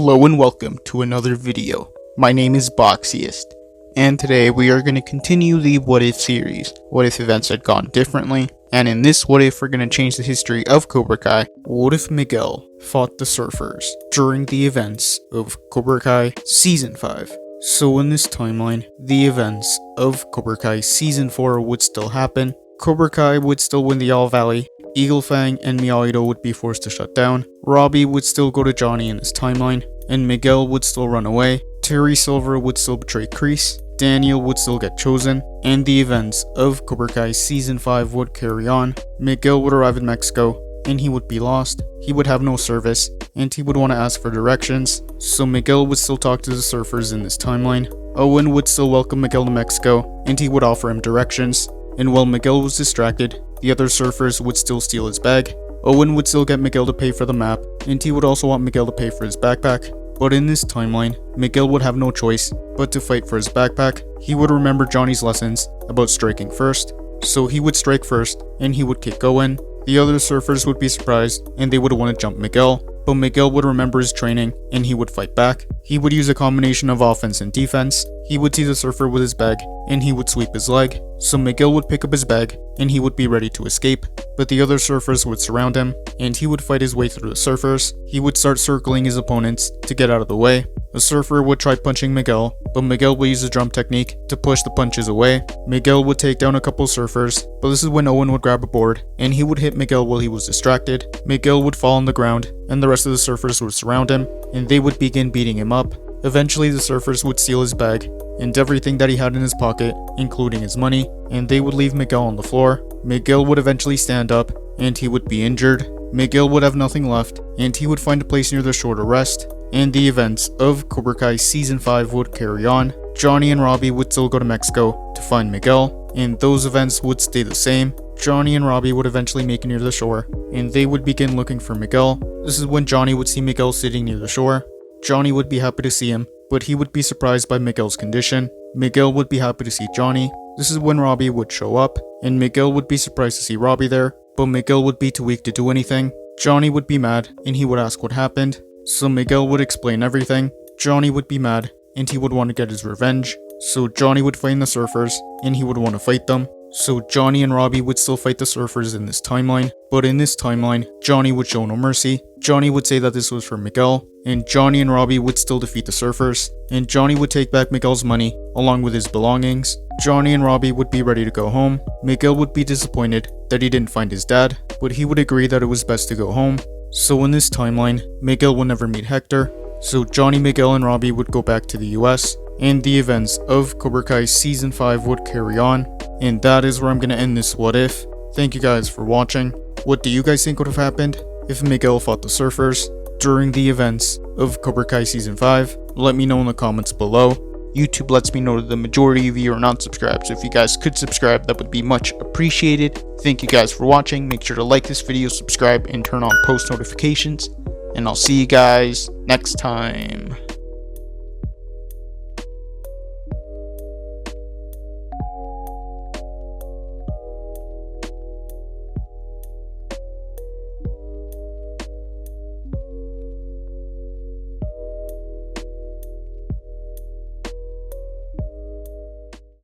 Hello and welcome to another video. My name is Boxiest, and today we are going to continue the What If series. What if events had gone differently? And in this What If, we're going to change the history of Cobra Kai. What if Miguel fought the Surfers during the events of Cobra Kai Season 5? So in this timeline, the events of Cobra Kai Season 4 would still happen. Cobra Kai would still win the All Valley. Eagle Fang and Miyagi-Do would be forced to shut down. Robbie would still go to Johnny in his timeline, and Miguel would still run away. Terry Silver would still betray Kreese. Daniel would still get chosen, and the events of Cobra Kai Season 5 would carry on. Miguel would arrive in Mexico, and he would be lost. He would have no service, and he would want to ask for directions, so Miguel would still talk to the surfers in this timeline. Owen would still welcome Miguel to Mexico, and he would offer him directions. And while Miguel was distracted, the other surfers would still steal his bag. Owen would still get Miguel to pay for the map, and he would also want Miguel to pay for his backpack. But in this timeline, Miguel would have no choice but to fight for his backpack. He would remember Johnny's lessons about striking first, so he would strike first, and he would kick Owen. The other surfers would be surprised, and they would want to jump Miguel, but Miguel would remember his training, and he would fight back. He would use a combination of offense and defense. He would see the surfer with his bag, and he would sweep his leg, so Miguel would pick up his bag, and he would be ready to escape. But the other surfers would surround him, and he would fight his way through the surfers. He would start circling his opponents to get out of the way. A surfer would try punching Miguel, but Miguel would use the drum technique to push the punches away. Miguel would take down a couple surfers, but this is when Owen would grab a board, and he would hit Miguel while he was distracted. Miguel would fall on the ground, and the rest of the surfers would surround him, and they would begin beating him up. Eventually, the surfers would steal his bag and everything that he had in his pocket, including his money, and they would leave Miguel on the floor. Miguel would eventually stand up, and he would be injured. Miguel would have nothing left, and he would find a place near the shore to rest, and the events of Cobra Kai Season 5 would carry on. Johnny and Robbie would still go to Mexico to find Miguel, and those events would stay the same. Johnny and Robbie would eventually make it near the shore, and they would begin looking for Miguel. This is when Johnny would see Miguel sitting near the shore. Johnny would be happy to see him, but he would be surprised by Miguel's condition. Miguel would be happy to see Johnny. This is when Robbie would show up, and Miguel would be surprised to see Robbie there, but Miguel would be too weak to do anything. Johnny would be mad, and he would ask what happened, so Miguel would explain everything. Johnny would be mad, and he would want to get his revenge, so Johnny would find the surfers, and he would want to fight them. So Johnny and Robbie would still fight the surfers in this timeline, but in this timeline, Johnny would show no mercy. Johnny would say that this was for Miguel, and Johnny and Robbie would still defeat the surfers, and Johnny would take back Miguel's money along with his belongings. Johnny and Robbie would be ready to go home. Miguel would be disappointed that he didn't find his dad, but he would agree that it was best to go home. So in this timeline, Miguel will never meet Hector, so Johnny, Miguel, and Robbie would go back to the US, and the events of Cobra Kai Season 5 would carry on. And that is where I'm going to end this What If. Thank you guys for watching. What do you guys think would have happened if Miguel fought the surfers during the events of Cobra Kai Season 5? Let me know in the comments below. YouTube lets me know that the majority of you are not subscribed, so if you guys could subscribe, that would be much appreciated. Thank you guys for watching. Make sure to like this video, subscribe, and turn on post notifications. And I'll see you guys next time.